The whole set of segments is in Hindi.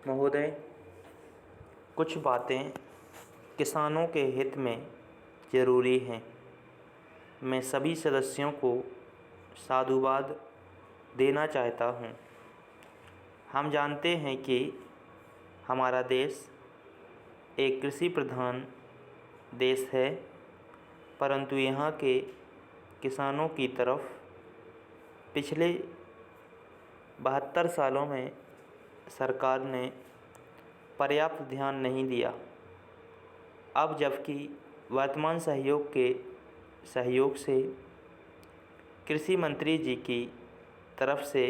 महोदय, कुछ बातें किसानों के हित में ज़रूरी हैं। मैं सभी सदस्यों को साधुवाद देना चाहता हूँ। हम जानते हैं कि हमारा देश एक कृषि प्रधान देश है, परंतु यहाँ के किसानों की तरफ पिछले 72 सालों में सरकार ने पर्याप्त ध्यान नहीं दिया। अब जबकि वर्तमान सहयोग से कृषि मंत्री जी की तरफ से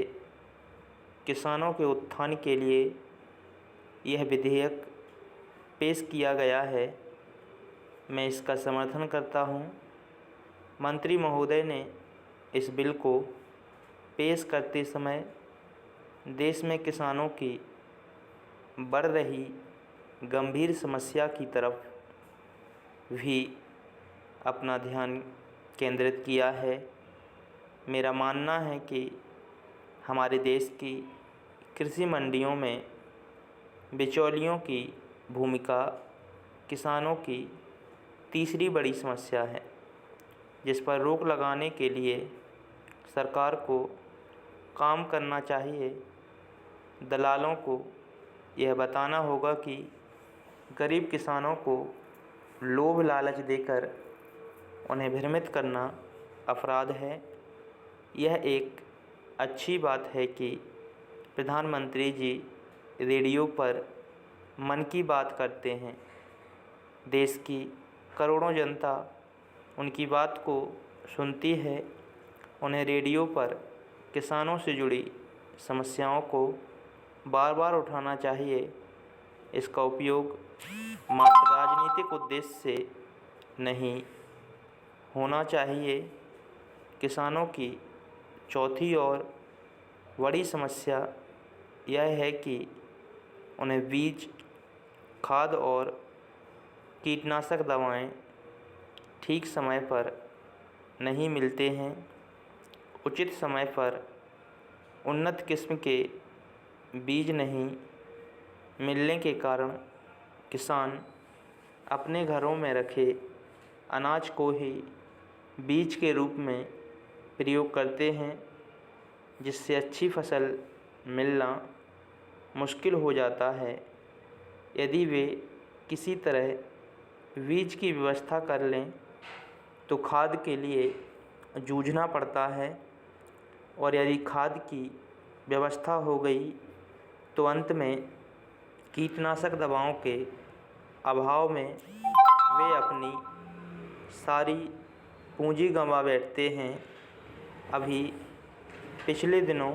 किसानों के उत्थान के लिए यह विधेयक पेश किया गया है, मैं इसका समर्थन करता हूँ। मंत्री महोदय ने इस बिल को पेश करते समय देश में किसानों की बढ़ रही गंभीर समस्या की तरफ भी अपना ध्यान केंद्रित किया है। मेरा मानना है कि हमारे देश की कृषि मंडियों में बिचौलियों की भूमिका किसानों की तीसरी बड़ी समस्या है, जिस पर रोक लगाने के लिए सरकार को काम करना चाहिए। दलालों को यह बताना होगा कि गरीब किसानों को लोभ लालच देकर उन्हें भ्रमित करना अपराध है। यह एक अच्छी बात है कि प्रधानमंत्री जी रेडियो पर मन की बात करते हैं। देश की करोड़ों जनता उनकी बात को सुनती है। उन्हें रेडियो पर किसानों से जुड़ी समस्याओं को बार बार उठाना चाहिए। इसका उपयोग मात्र राजनीतिक उद्देश्य से नहीं होना चाहिए। किसानों की चौथी और बड़ी समस्या यह है कि उन्हें बीज, खाद और कीटनाशक दवाएं ठीक समय पर नहीं मिलते हैं। उचित समय पर उन्नत किस्म के बीज नहीं मिलने के कारण किसान अपने घरों में रखे अनाज को ही बीज के रूप में प्रयोग करते हैं, जिससे अच्छी फसल मिलना मुश्किल हो जाता है। यदि वे किसी तरह बीज की व्यवस्था कर लें तो खाद के लिए जूझना पड़ता है, और यदि खाद की व्यवस्था हो गई तो अंत में कीटनाशक दवाओं के अभाव में वे अपनी सारी पूंजी गंवा बैठते हैं। अभी पिछले दिनों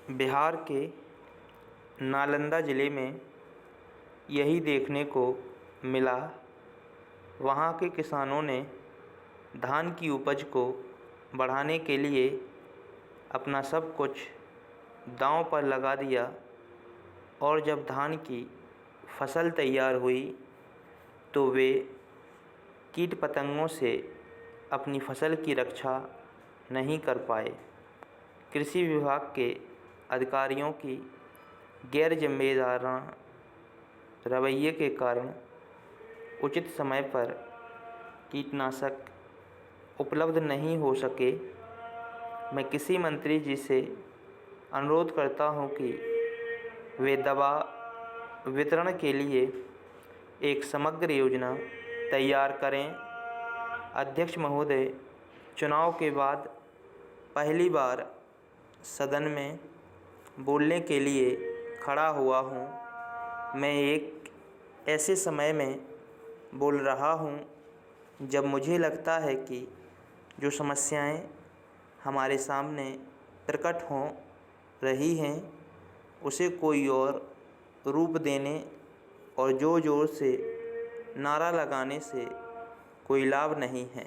बिहार के नालंदा ज़िले में यही देखने को मिला। वहाँ के किसानों ने धान की उपज को बढ़ाने के लिए अपना सब कुछ दांव पर लगा दिया, और जब धान की फसल तैयार हुई तो वे कीट पतंगों से अपनी फसल की रक्षा नहीं कर पाए। कृषि विभाग के अधिकारियों की गैर जिम्मेदाराना रवैये के कारण उचित समय पर कीटनाशक उपलब्ध नहीं हो सके। मैं कृषि मंत्री जी से अनुरोध करता हूं कि वे दवा वितरण के लिए एक समग्र योजना तैयार करें। अध्यक्ष महोदय, चुनाव के बाद पहली बार सदन में बोलने के लिए खड़ा हुआ हूं। मैं एक ऐसे समय में बोल रहा हूं जब मुझे लगता है कि जो समस्याएं हमारे सामने प्रकट हो रही हैं उसे कोई और रूप देने और ज़ोर ज़ोर से नारा लगाने से कोई लाभ नहीं है।